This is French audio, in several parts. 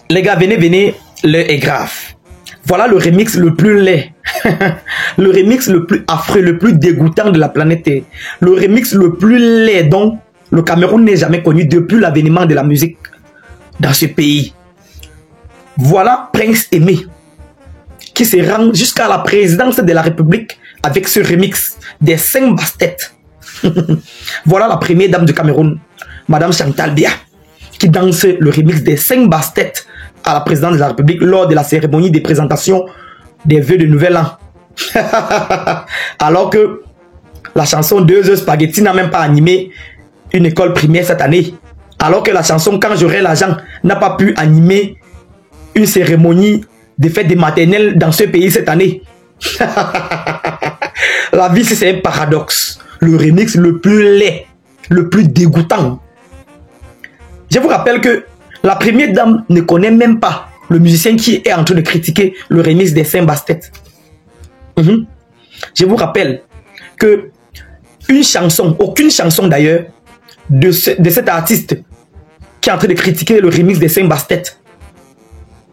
Les gars, venez, venez, l'heure est grave. Voilà le remix le plus laid. Le remix le plus affreux, le plus dégoûtant de la planète Terre. Le remix le plus laid dont le Cameroun n'est jamais connu depuis l'avènement de la musique dans ce pays. Voilà Prince Aimé qui se rend jusqu'à la présidence de la République avec ce remix des 5 basses-têtes. Voilà la première dame du Cameroun, Madame Chantal Biya, qui danse le remix des 5 basses-têtes à la présidence de la République lors de la cérémonie de présentation des vœux de Nouvel An. Alors que la chanson 2 heures spaghetti n'a même pas animé une école primaire cette année. Alors que la chanson Quand j'aurai l'argent n'a pas pu animer une cérémonie de fête des maternelles dans ce pays cette année. La vie, c'est un paradoxe. Le remix le plus laid, le plus dégoûtant. Je vous rappelle que la première dame ne connaît même pas le musicien qui est en train de critiquer le remix des 5 basses-têtes. Je vous rappelle que une chanson, aucune chanson d'ailleurs, de cet artiste qui est en train de critiquer le remix des 5 basses-têtes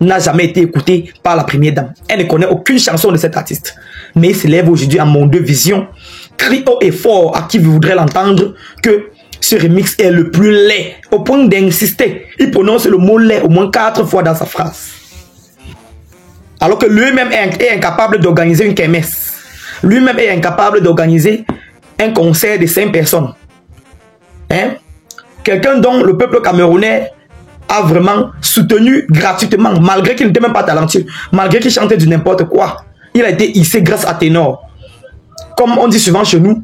n'a jamais été écoutée par la première dame. Elle ne connaît aucune chanson de cet artiste. Mais il se lève aujourd'hui à Monde Vision, crie haut et fort à qui voudrait l'entendre que ce remix est le plus laid, au point d'insister. Il prononce le mot laid au moins 4 fois dans sa phrase. Alors que lui-même est incapable d'organiser une kermesse. Lui-même est incapable d'organiser un concert de 5 personnes. Hein? Quelqu'un dont le peuple camerounais a vraiment soutenu gratuitement, malgré qu'il n'était même pas talentueux, malgré qu'il chantait du n'importe quoi. Il a été hissé grâce à Ténor. Comme on dit souvent chez nous,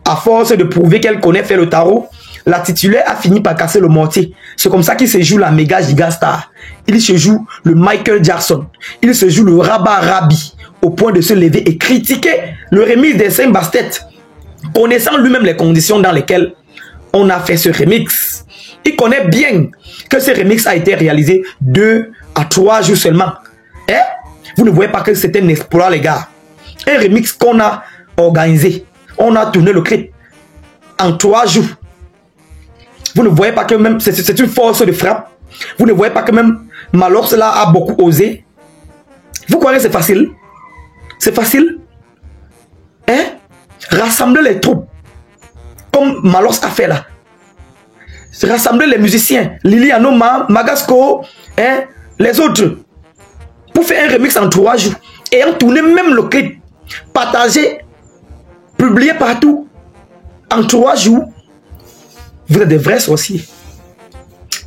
à force de prouver qu'elle connaît faire le tarot, la titulaire a fini par casser le mortier. C'est comme ça qu'il se joue la méga giga star. Il se joue le Michael Jackson. Il se joue le Rabat Rabi, au point de se lever et critiquer le remix des 5 basses-têtes, connaissant lui-même les conditions dans lesquelles on a fait ce remix. Il connaît bien que ce remix a été réalisé 2 à 3 jours seulement. Hein? Vous ne voyez pas que c'est un exploit, les gars. Un remix qu'on a organisé. On a tourné le clip en 3 jours. Vous ne voyez pas que même c'est une force de frappe. Vous ne voyez pas que même Malox là a beaucoup osé. Vous croyez que c'est facile? C'est facile? Hein? Rassembler les troupes comme Malox a fait là. Rassembler les musiciens, Lili Anoma, Magasco, hein, les autres, pour faire un remix en 3 jours. Et en tourner même le clip, partager, publier partout, en 3 jours. Vous êtes des vrais sorciers.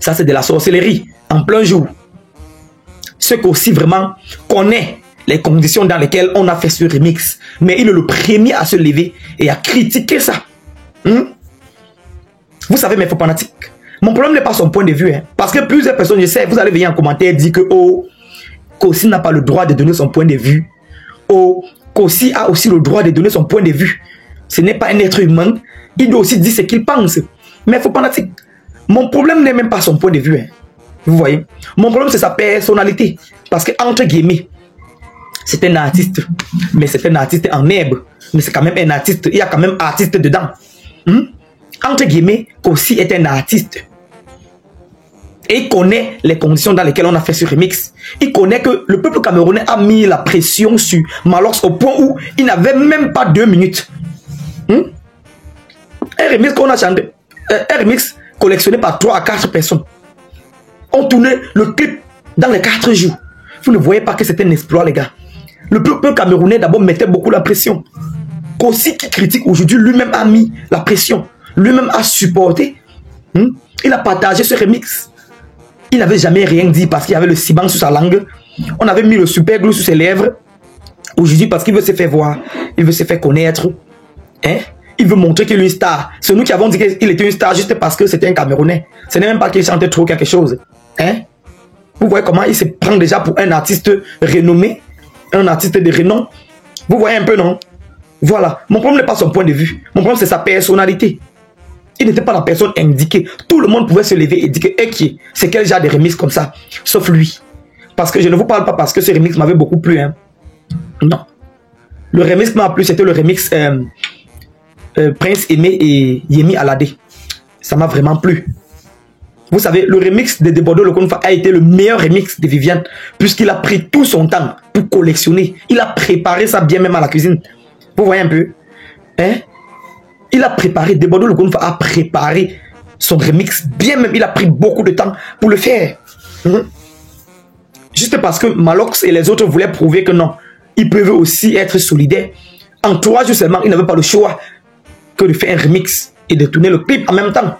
Ça, c'est de la sorcellerie, en plein jour. Ceux qui aussi vraiment connaissent les conditions dans lesquelles on a fait ce remix. Mais il est le premier à se lever et à critiquer ça. Vous savez, mes faux fanatiques, mon problème n'est pas son point de vue. Hein, parce que plusieurs personnes, je sais, vous allez venir en commentaire dire que Kosi n'a pas le droit de donner son point de vue. Kosi a aussi le droit de donner son point de vue. Ce n'est pas un être humain. Il doit aussi dire ce qu'il pense. Mais faux fanatiques, mon problème n'est même pas son point de vue. Hein, vous voyez, mon problème c'est sa personnalité. Parce que entre guillemets, c'est un artiste. Mais c'est un artiste en herbe. Mais c'est quand même un artiste. Il y a quand même artiste dedans. Entre guillemets, Kosi est un artiste. Et il connaît les conditions dans lesquelles on a fait ce remix. Il connaît que le peuple camerounais a mis la pression sur Malox au point où il n'avait même pas 2 minutes. Un remix qu'on a chanté, un remix collectionné par 3 à 4 personnes. On tournait le clip dans les 4 jours. Vous ne voyez pas que c'est un exploit, les gars. Le peuple camerounais d'abord mettait beaucoup la pression. Kosi qui critique aujourd'hui, lui-même a mis la pression. Lui-même a supporté. Il a partagé ce remix. Il n'avait jamais rien dit parce qu'il avait le ciment sur sa langue. On avait mis le super glue sur ses lèvres. Aujourd'hui, parce qu'il veut se faire voir, il veut se faire connaître. Hein? Il veut montrer qu'il est une star. C'est nous qui avons dit qu'il était une star juste parce que c'était un Camerounais. Ce n'est même pas qu'il chantait trop quelque chose. Hein? Vous voyez comment il se prend déjà pour un artiste renommé, un artiste de renom. Vous voyez un peu, non? Voilà. Mon problème n'est pas son point de vue. Mon problème, c'est sa personnalité. Il n'était pas la personne indiquée. Tout le monde pouvait se lever et dire que c'est quel genre de remix comme ça. Sauf lui. Parce que je ne vous parle pas parce que ce remix m'avait beaucoup plu. Hein. Non. Le remix m'a plu, c'était le remix Prince Aimé et Yemi Alade. Ça m'a vraiment plu. Vous savez, le remix de Bordeaux le Konfa a été le meilleur remix de Viviane, puisqu'il a pris tout son temps pour collectionner. Il a préparé ça bien même à la cuisine. Vous voyez un peu, hein? Il a préparé, de Bordeaux le Konfa a préparé son remix bien même. Il a pris beaucoup de temps pour le faire. Juste parce que Malox et les autres voulaient prouver que non, ils peuvent aussi être solidaires. En 3 jours seulement, ils n'avaient pas le choix que de faire un remix et de tourner le clip en même temps.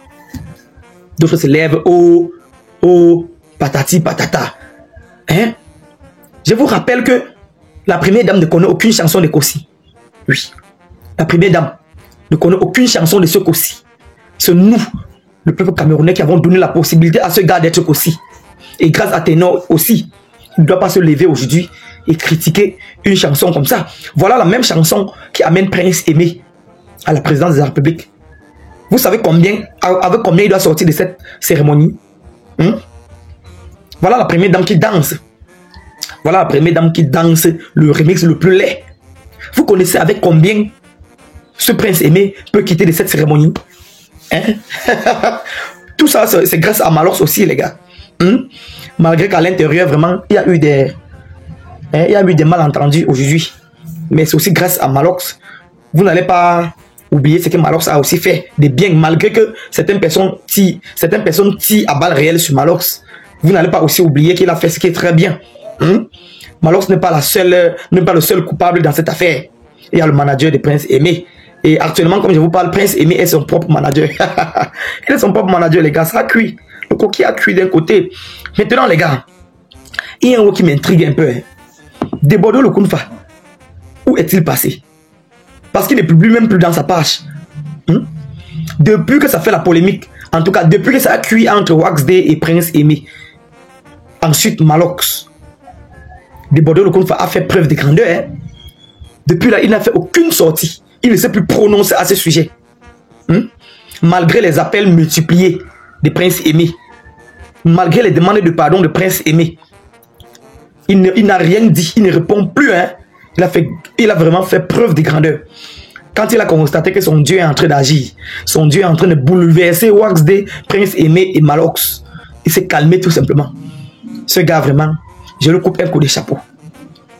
D'autres se lèvent, oh, patati, patata. Hein? Je vous rappelle que la première dame ne connaît aucune chanson de Kossi. Oui. La première dame ne connaît aucune chanson de ce Kossi. C'est nous, le peuple camerounais, qui avons donné la possibilité à ce gars d'être Kossi. Et grâce à Ténor aussi, il ne doit pas se lever aujourd'hui et critiquer une chanson comme ça. Voilà la même chanson qui amène Prince Aimé à la présidence de la République. Vous savez combien, avec combien il doit sortir de cette cérémonie? Voilà la première dame qui danse. Voilà la première dame qui danse le remix le plus laid. Vous connaissez avec combien ce Prince Aimé peut quitter de cette cérémonie? Hein? Tout ça, c'est grâce à Malox aussi, les gars. Malgré qu'à l'intérieur, vraiment, il y a eu des malentendus aujourd'hui. Mais c'est aussi grâce à Malox. Vous n'allez pas oublier ce que Malox a aussi fait de bien, malgré que certaines personnes tirent à balles réelles sur Malox. Vous n'allez pas aussi oublier qu'il a fait ce qui est très bien. Malox n'est pas le seul coupable dans cette affaire. Il y a le manager de Prince Aimé. Et actuellement, comme je vous parle, Prince Aimé est son propre manager. Il est son propre manager, les gars. Ça a cuit. Le coquille a cuit d'un côté. Maintenant, les gars, il y a un mot qui m'intrigue un peu. De Bordeaux le Konfa, où est-il passé? Parce qu'il n'est plus même plus dans sa page. Depuis que ça fait la polémique, en tout cas, depuis que ça a cuit entre Wax Day et Prince Aimé, ensuite Malox, de Bordeaux le Konfa a fait preuve de grandeur. Depuis là, il n'a fait aucune sortie. Il ne s'est plus prononcé à ce sujet. Malgré les appels multipliés de Prince Aimé, malgré les demandes de pardon de Prince Aimé, il n'a rien dit, il ne répond plus. Il a vraiment fait preuve de grandeur. Quand il a constaté que son Dieu est en train d'agir, son Dieu est en train de bouleverser Wax Day, Prince Aimé et Malox, il s'est calmé tout simplement. Ce gars, vraiment, je le coupe un coup de chapeau.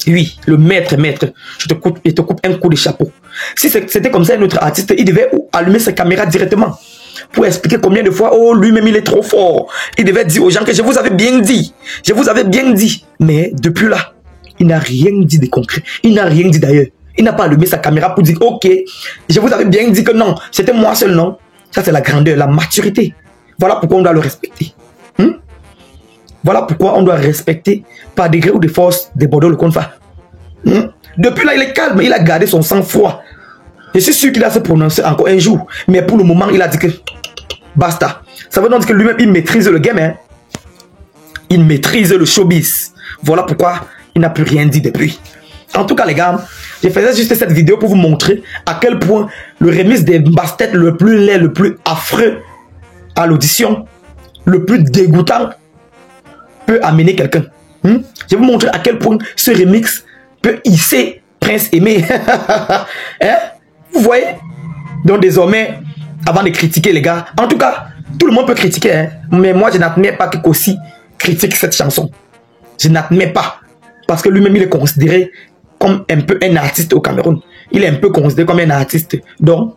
Oui, le maître, je te coupe un coup de chapeau. Si c'était comme ça un autre artiste, il devait allumer sa caméra directement pour expliquer combien de fois, oh, lui-même il est trop fort. Il devait dire aux gens que je vous avais bien dit. Je vous avais bien dit. Mais depuis là, il n'a rien dit de concret. Il n'a rien dit d'ailleurs. Il n'a pas allumé sa caméra pour dire, ok, je vous avais bien dit que non, c'était moi seul, non. Ça, c'est la grandeur, la maturité. Voilà pourquoi on doit le respecter. Voilà pourquoi on doit respecter par degré ou de force de Bordeaux le Konfa. Depuis là, il est calme, il a gardé son sang-froid. Je suis sûr qu'il va se prononcer encore un jour. Mais pour le moment, il a dit que basta. Ça veut donc dire que lui-même, il maîtrise le game. Il maîtrise le showbiz. Voilà pourquoi il n'a plus rien dit depuis. En tout cas, les gars, je faisais juste cette vidéo pour vous montrer à quel point le remix des Bastet le plus laid, le plus affreux à l'audition, le plus dégoûtant, peut amener quelqu'un. Je vais vous montrer à quel point ce remix peut hisser Prince Aimé. Vous voyez? Donc désormais, avant de critiquer les gars, en tout cas, tout le monde peut critiquer, mais moi je n'admets pas que Kossi critique cette chanson. Je n'admets pas. Parce que lui-même il est considéré comme un peu un artiste au Cameroun. Il est un peu considéré comme un artiste. Donc,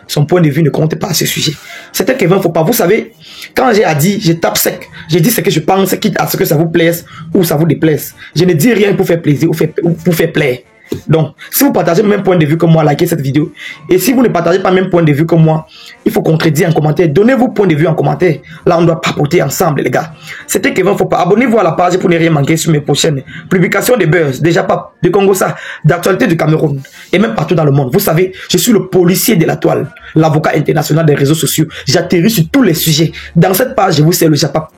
son point de vue ne compte pas à ce sujet. C'était Kevin Fopa. Vous savez, quand j'ai dit, je tape sec. Je dis ce que je pense, quitte à ce que ça vous plaise ou ça vous déplaise. Je ne dis rien pour faire plaisir ou pour faire plaire. Donc, si vous partagez le même point de vue que moi, likez cette vidéo. Et si vous ne partagez pas le même point de vue que moi, il faut contredire en commentaire. Donnez vos points de vue en commentaire. Là, on doit papoter ensemble, les gars. C'était Kevin Fopa. Abonnez-vous à la page pour ne rien manquer sur mes prochaines publications de buzz, déjà pas de Congo ça, d'actualité du Cameroun et même partout dans le monde. Vous savez, je suis le policier de la toile, l'avocat international des réseaux sociaux. J'atterris sur tous les sujets. Dans cette page, je vous sais le Japap,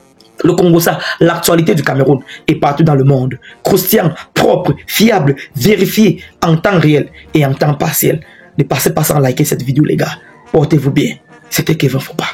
le Congo ça, l'actualité du Cameroun et partout dans le monde. Croustillant, propre, fiable, vérifié en temps réel et en temps partiel. Ne passez pas sans liker cette vidéo, les gars. Portez-vous bien. C'était Kevin Fopa.